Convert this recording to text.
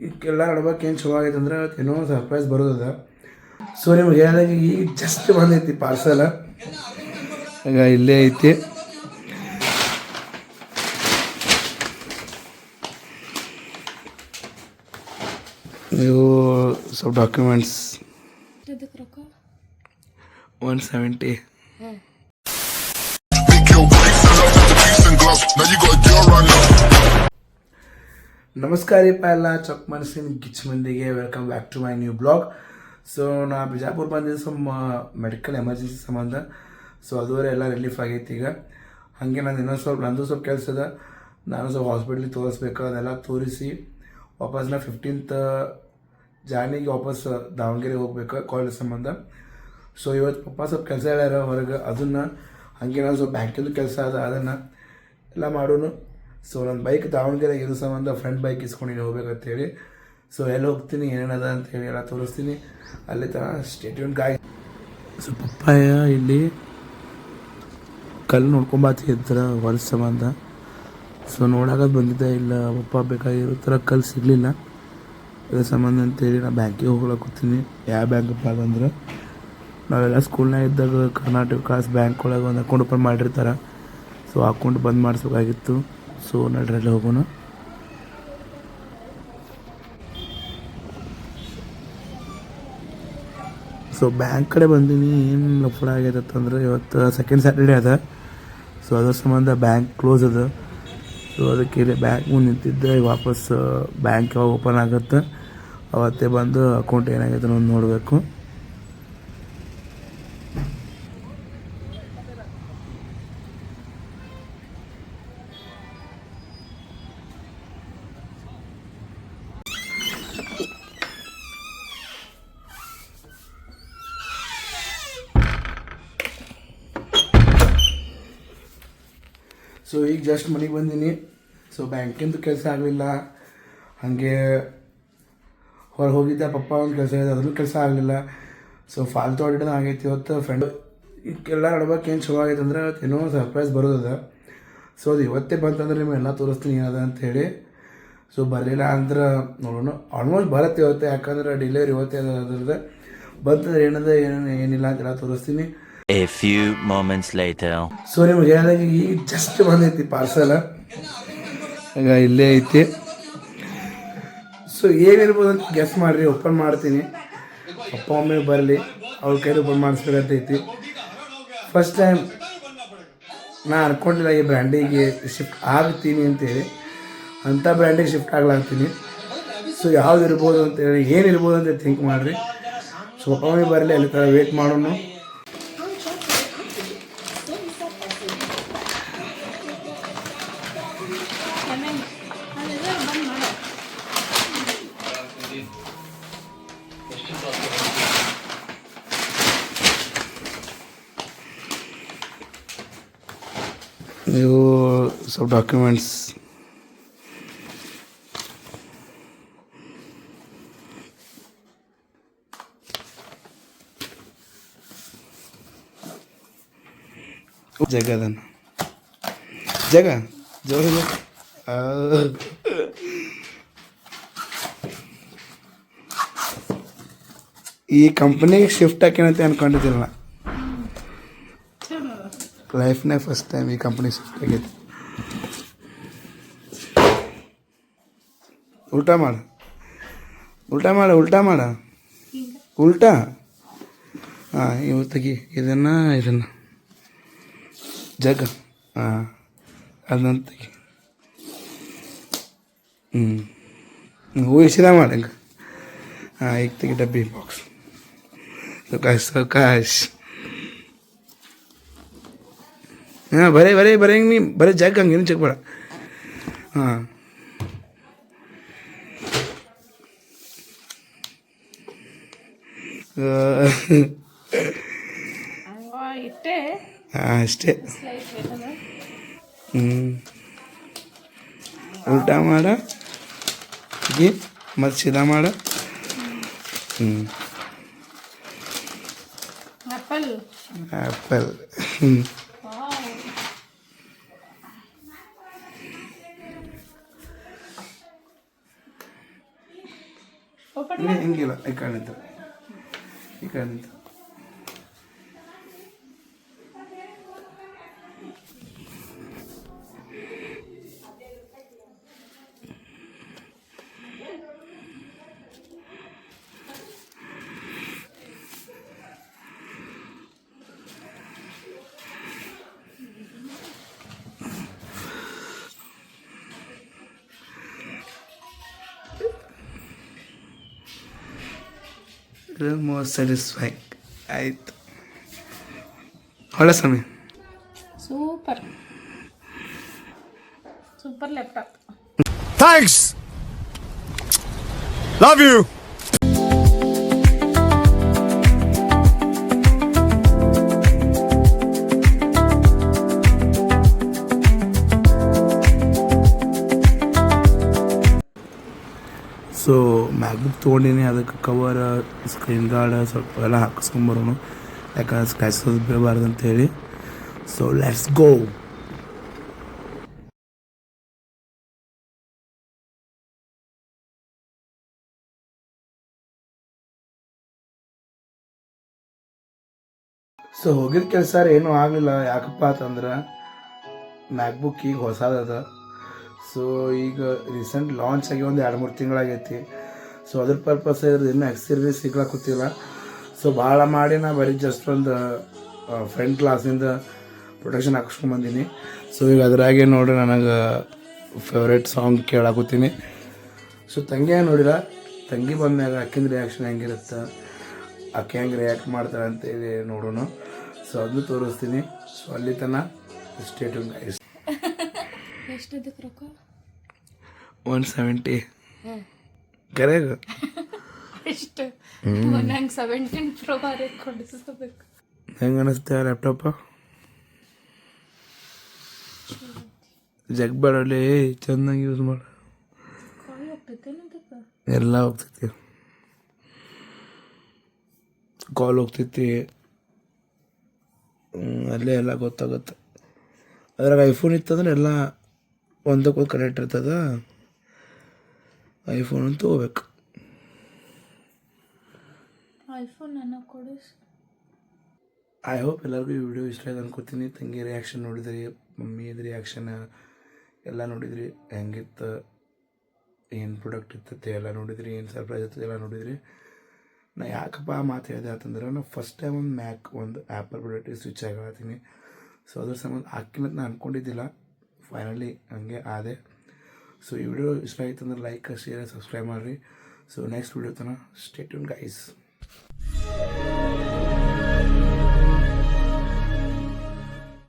ಈಗೆಲ್ಲ ನಡ್ಬೇಕು ಏನು ಚಲೋ ಆಗೈತೆ ಅಂದ್ರೆ ಏನೋ ಸರ್ಪ್ರೈಸ್ ಬರೋದದ. ಸೊ ನಿಮ್ಗೆ ಹೇಳಿದಾಗ ಈಗ ಜಸ್ಟ್ ಬಂದೈತಿ ಪಾರ್ಸಲ್. ಈಗ ಇಲ್ಲೇ ಐತಿ. ಇವು ಸ್ವಲ್ಪ ಡಾಕ್ಯುಮೆಂಟ್ಸ್ 170. ನಮಸ್ಕಾರ ಎಲ್ಲ ಚಕ್ ಮನಸ್ಸಿನ ಗಿಚ್ ಮಂದಿಗೆ welcome back to my new blog. So ನಾ ಬಿಜಾಪುರ ಬಂದಿದ್ದು ಸ್ವಲ್ಪ ಮೆಡಿಕಲ್ ಎಮರ್ಜೆನ್ಸಿ ಸಂಬಂಧ. ಸೊ ಅದುವರೆ ಎಲ್ಲ ರಿಲೀಫ್ ಆಗೈತಿ. ಈಗ ಹಾಗೆ ನಂದು ಸ್ವಲ್ಪ ಕೆಲಸ ಅದ. ನಾನು ಸ್ವಲ್ಪ ಹಾಸ್ಪಿಟ್ಲಿಗೆ ತೋರಿಸ್ಬೇಕು. ಅದೆಲ್ಲ ತೋರಿಸಿ ವಾಪಸ್ ನಾ 15th ಜಾನಿಗೆ ವಾಪಸ್ ದಾವಣಗೆರೆ ಹೋಗ್ಬೇಕು ಕಾಲೇಜ್ ಸಂಬಂಧ. ಸೊ ಇವತ್ತು ಪಪ್ಪ ಸ್ವಲ್ಪ ಕೆಲಸ ಹೇಳ್ಯಾರ ಹೊರಗೆ. ಅದನ್ನು ಹಾಗೆ ನಾನು ಸ್ವಲ್ಪ ಬ್ಯಾಂಕಿಂದು ಕೆಲಸ ಅದ, ಅದನ್ನು ಎಲ್ಲ ಮಾಡೋನು. ಸೊ ನನ್ನ ಬೈಕ್ ದಾವಣಗೆರೆ ಇರೋ ಸಂಬಂಧ ಫ್ರೆಂಡ್ ಬೈಕ್ ಇಸ್ಕೊಂಡು ಹೋಗ್ಬೇಕಂತೇಳಿ. ಸೊ ಎಲ್ಲಿ ಹೋಗ್ತೀನಿ ಏನೇನದ ಅಂತೇಳಿ ಎಲ್ಲ ತೋರಿಸ್ತೀನಿ. ಅಲ್ಲಿ ತನ ಸ್ಟೇಟ್ಯೂನ್ ಗಾಯ್. ಸೊ ಪಪ್ಪಾಯ ಇಲ್ಲಿ ಕಲ್ಲು ನೋಡ್ಕೊಂಬತ್ತಿದ್ರ ಹೊಲ ಸಂಬಂಧ. ಸೊ ನೋಡೋದು ಬಂದಿದ್ದೆ. ಇಲ್ಲ ಪಪ್ಪ ಬೇಕಾಗಿರೋ ಥರ ಕಲ್ಲು ಸಿಗಲಿಲ್ಲ. ಅದ್ರ ಸಂಬಂಧ ಅಂತೇಳಿ ನಾನು ಬ್ಯಾಂಕಿಗೆ ಹೋಗ್ಲತ್ತೀನಿ. ಯಾವ ಬ್ಯಾಂಕಪ್ಪ ಅದಂದ್ರೆ ನಾವೆಲ್ಲ ಸ್ಕೂಲ್ನಾಗ ಇದ್ದಾಗ ಕರ್ನಾಟಕ ಕಾಸ್ ಬ್ಯಾಂಕ್ ಒಳಗೆ ಒಂದು ಅಕೌಂಟ್ ಓಪನ್ ಮಾಡಿರ್ತಾರೆ. ಸೊ ಅಕೌಂಟ್ ಬಂದ್ ಮಾಡಿಸ್ಬೇಕಾಗಿತ್ತು. ಸೊ ನಡ್ರಲ್ಲಿ ಹೋಗೋಣ. ಸೊ ಬ್ಯಾಂಕ್ ಕಡೆ ಬಂದೀನಿ. ಏನು ಲಫಡ ಆಗೈತೆ ಅಂತಂದ್ರೆ ಇವತ್ತು ಸೆಕೆಂಡ್ ಸ್ಯಾಟರ್ಡೇ ಅದ. ಸೊ ಅದ್ರ ಸಂಬಂಧ ಬ್ಯಾಂಕ್ ಕ್ಲೋಸ್ ಅದ. ಸೊ ಅದಕ್ಕೆ ಇಲ್ಲಿ ಬ್ಯಾಂಕ್ ಮುಂದೆ ನಿಂತಿದ್ದೆ. ವಾಪಸ್ ಬ್ಯಾಂಕ್ ಯಾವಾಗ ಓಪನ್ ಆಗುತ್ತೆ ಅವತ್ತೇ ಬಂದು ಅಕೌಂಟ್ ಏನಾಗೈತೆ ಅನ್ನೋದು ನೋಡಬೇಕು. ಸೊ ಈಗ ಜಸ್ಟ್ ಮನೆಗೆ ಬಂದೀನಿ. ಸೊ ಬ್ಯಾಂಕಿಂದು ಕೆಲಸ ಆಗಲಿಲ್ಲ. ಹಾಗೆ ಹೊರಗೆ ಹೋಗಿದ್ದೆ. ಪಪ್ಪ ಒಂದು ಕೆಲಸ ಇದೆ, ಅದ್ರೂ ಕೆಲಸ ಆಗಲಿಲ್ಲ. ಸೊ ಫಾಲ್ತು ಆಡಿಡೋದು ಆಗೈತಿ ಇವತ್ತು. ಫ್ರೆಂಡ್ ಈಗೆಲ್ಲ ನಡ್ಬೇಕು ಏನು ಚಲೋ ಆಗೈತೆ ಅಂದ್ರೆ ಏನೋ ಸರ್ಪ್ರೈಸ್ ಬರೋದದ. ಸೊ ಅದು ಇವತ್ತೇ ಬಂತಂದ್ರೆ ನಿಮ್ಗೆಲ್ಲ ತೋರಿಸ್ತೀನಿ ಏನದ ಅಂಥೇಳಿ. ಸೊ ಬರಲಿಲ್ಲ ಅಂದ್ರೆ ನೋಡೋಣ. ಆಲ್ಮೋಸ್ಟ್ ಬರುತ್ತೆ ಇವತ್ತೇ, ಯಾಕಂದ್ರೆ ಡಿಲಿವರಿ ಇವತ್ತೇ ಅದ್ರದ್ದು. ಬಂತಂದ್ರೆ ಏನಿಲ್ಲ ಅಂತೆಲ್ಲ ತೋರಿಸ್ತೀನಿ. A few moments later. So ನಿಮ್ಗೆ ಹೇಳಿದಾಗ ಈಗ ಜಸ್ಟ್ ಬಂದೈತಿ ಪಾರ್ಸಲ್. ಈಗ ಇಲ್ಲೇ ಐತಿ. ಸೊ ಏನಿರ್ಬೋದು ಅಂತ ಗೆಸ್ ಮಾಡಿರಿ. ಓಪನ್ ಮಾಡ್ತೀನಿ. ಅಪ್ಪ ಒಮ್ಮೆ ಬರಲಿ, ಅವ್ರ ಕೈಲಿ ಓಪನ್ ಮಾಡಿಸ್ಬೇಕಂತೈತಿ. ಫಸ್ಟ್ ಟೈಮ್ ನಾನು ಅನ್ಕೊಂಡಿಲ್ಲ ಈ ಬ್ರ್ಯಾಂಡಿಗೆ ಶಿಫ್ಟ್ ಆಗ್ತೀನಿ ಅಂತೇಳಿ. ಅಂಥ ಬ್ರ್ಯಾಂಡಿಗೆ ಶಿಫ್ಟ್ ಆಗ್ಲಾಗ್ತೀನಿ. ಸೊ ಯಾವ್ದು ಇರ್ಬೋದು ಅಂತೇಳಿ, ಏನಿರ್ಬೋದು ಅಂತ ಥಿಂಕ್ ಮಾಡಿರಿ. ಸೊ ಅಪ್ಪ ಒಮ್ಮೆ ಬರಲಿ, ಅಲ್ಲಿ ಥರ ವೇಟ್ ಮಾಡೋಣ. ಇವು ಸ್ವಲ್ಪ ಡಾಕ್ಯುಮೆಂಟ್ಸ್. ಜಗ ಜೋರ ಈ ಕಂಪ್ನಿಗೆ ಶಿಫ್ಟ್ ಹಾಕೇನಂತೆ ಅನ್ಕೊಂಡಿದ್ದಿಲ್ಲ. ಲೈಫ್ನಾಗ ಫಸ್ಟ್ ಟೈಮ್ ಈ ಕಂಪ್ನಿ ಶಿಫ್ಟ್ ಆಗೈತಿ. ಉಲ್ಟಾ ಮಾಡ ಉಲ್ಟಾ. ಹಾಂ ಇವು ತೆಗಿ. ಇದನ್ನು ಜಗ. ಹಾಂ ಅದನ್ನ ತೆಗಿ. ಊಹಿಸಿದ ಮಾಡಿ ಹಂಗೆ. ಹಾಂ ಈಗ ತೆಗಿ ಡಬ್ಬಿ ಬಾಕ್ಸ್. ಸಾವಕಾಶ್. ಹಾಂ ಬರೀ ಹಿಂಗೆ ನೀ ಬರೀ ಜಗ್ ಹಂಗೆ ಏನು ಚೆಕ್ ಬೇಡ. ಹಾಂ ಹಾಂ ಅಷ್ಟೇ. ಉಲ್ಟಾ ಮಾಡ ಮತ್ತು ಸೀದಾ ಮಾಡ. ಆ್ಯಪಲ್. ಹಿಂಗಿಲ್ಲ ಈ ಕಡೆ ನಿಂತು ಈ ಕಡೆ ನಿಂತು ಮೋಸ್ಟ್ ಸ್ಯಾಟಿಸ್ಫೈಂಗ್ ಆಯ್ತು ಒಳ್ಳೆ ಸಮಯ super super laptop. Thanks. Love you. So MacBook ತೊಗೊಂಡಿನಿ, ಅದಕ್ಕೆ ಕವರ್ ಸ್ಕ್ರೀನ್ ಗಾರ್ಡ್ ಸ್ವಲ್ಪ ಎಲ್ಲ ಹಾಕಿಸ್ಕೊಂಬರೋನು, ಯಾಕಂದ್ರೆ ಸ್ಕ್ರ್ಯಾಚಸ್ ಬೀಳಬಾರ್ದು ಅಂತೇಳಿ. So let's go. ಸೊ ಹೋಗಿದ್ದ ಕೆಲಸ ಏನೂ ಆಗಲಿಲ್ಲ. ಯಾಕಪ್ಪ ಅಂತಂದ್ರೆ ಮ್ಯಾಕ್ಬುಕ್ ಈಗ ಹೊಸದದ. ಸೊ ಈಗ ರೀಸೆಂಟ್ ಲಾಂಚ್ ಆಗಿ ಒಂದು 2-3 ತಿಂಗಳಾಗೈತಿ. ಸೊ ಅದ್ರ ಪರ್ಪಸ್ ಇರೋದು ಇನ್ನೂ ಎಕ್ಸ್ಪೀರಿಯನ್ಸ್ ಸಿಗ್ಲಾಕತ್ತಿಲ್ಲ. ಸೊ ಭಾಳ ಮಾಡಿ ನಾ ಬರೀ ಜಸ್ಟ್ ಒಂದು ಫ್ರಂಟ್ ಗ್ಲಾಸಿಂದ ಪ್ರೊಟೆಕ್ಷನ್ ಹಾಕಿಸ್ಕೊಂಬಂದೀನಿ. ಸೊ ಈಗ ಅದ್ರಾಗೆ ನೋಡ್ರಿ ನನಗೆ ಫೇವ್ರೇಟ್ ಸಾಂಗ್ ಕೇಳಾಕತ್ತೀನಿ. ಸೊ ತಂಗಿ ನೋಡಿಲ್ಲ, ತಂಗಿ ಬಂದ್ಮ್ಯಾಗ ಆಕಿಂದ ರಿಯಾಕ್ಷನ್ ಹೆಂಗಿರುತ್ತೆ, ಆಕೆ ಹೆಂಗೆ ರಿಯಾಕ್ಟ್ ಮಾಡ್ತಾರೆ ಅಂತೇಳಿ ನೋಡೋಣ. ಸೊ ಅದನ್ನು ತೋರಿಸ್ತೀನಿ. ಸೊ ಅಲ್ಲಿ ತನಕ ಸ್ಟೇ ಟ್ಯೂನ್ ಗೈಸ್. ಎಷ್ಟದಕ್ಕೆ ರೊಕ್ಕ? 170 ಕರೆಗ ಎಷ್ಟು ನಂಗೆ 17 Pro ಮಾರೇ ಕೊಡಿಸ್ಕೋಬೇಕು. ಹೆಂಗೆ ಅನ್ನಿಸ್ತೆ ಲ್ಯಾಪ್ಟಾಪ? ಜಗ್ಬೇಡಲ್ಲಿ ಚೆನ್ನಾಗಿ ಯೂಸ್ ಮಾಡ, ಕಾಲ್ ಹೋಗ್ತೈತೇನು ಅದಕ್ಕೆ? ಎಲ್ಲ ಹೋಗ್ತೈತಿ, ಕಾಲ್ ಹೋಗ್ತೈತಿ, ಅಲ್ಲೇ ಎಲ್ಲ ಗೊತ್ತಾಗುತ್ತೆ. ಅದ್ರಾಗ ಐಫೋನ್ ಇತ್ತಂದ್ರೆ ಎಲ್ಲ ಒಂದಕ್ಕೊಂದು ಕನೆಕ್ಟ್ ಇರ್ತದ. ಐಫೋನ್ ಅಂತ ಹೋಗ್ಬೇಕು. ಐಫೋನ್ ನನಗೆ ಕೊಡಿಸ್. ಐ ಹೋಪ್ ಎಲ್ಲರಿಗೂ ಈ ವಿಡಿಯೋ ಇಷ್ಟ ಆಯ್ತು ಅನ್ಕೋತೀನಿ. ತಂಗಿ ರಿಯಾಕ್ಷನ್ ನೋಡಿದ್ರಿ, ಮಮ್ಮಿದು ರಿಯಾಕ್ಷನ್ ಎಲ್ಲ ನೋಡಿದ್ರಿ, ಹೆಂಗಿತ್ತು, ಏನು ಪ್ರಾಡಕ್ಟ್ ಇರ್ತೈತೆ ಎಲ್ಲ ನೋಡಿದ್ರಿ, ಏನು ಸರ್ಪ್ರೈಸ್ ಇರ್ತದೆ ಎಲ್ಲ ನೋಡಿದ್ರಿ. ನಾ ಯಾಕಪ್ಪ ಆ ಮಾತು ಹೇಳಿದೆ ಅಂತಂದ್ರೆ, ನಾನು ಫಸ್ಟ್ ಟೈಮ್ ಒಂದು ಆ್ಯಪಲ್ ಪ್ರಾಡಕ್ಟಿಗೆ ಸ್ವಿಚ್ ಆಗತ್ತೀನಿ. ಸೊ ಅದ್ರ ಸಂಬಂಧ ಹಾಕಿನಂತ ನಾನು ಅಂದ್ಕೊಂಡಿದ್ದಿಲ್ಲ, ಫೈನಲಿ ಹಂಗೆ ಆದೆ. ಸೊ ಈ ವಿಡಿಯೋ ಇಷ್ಟ ಆಯ್ತು ಅಂದ್ರೆ ಲೈಕ್, ಶೇರ್, ಸಬ್ಸ್ಕ್ರೈಬ್ ಮಾಡಿರಿ. ಸೊ ನೆಕ್ಸ್ಟ್ ವಿಡಿಯೋ ತನಕ ಸ್ಟೇ ಟ್ಯೂನ್ ಗೈಸ್.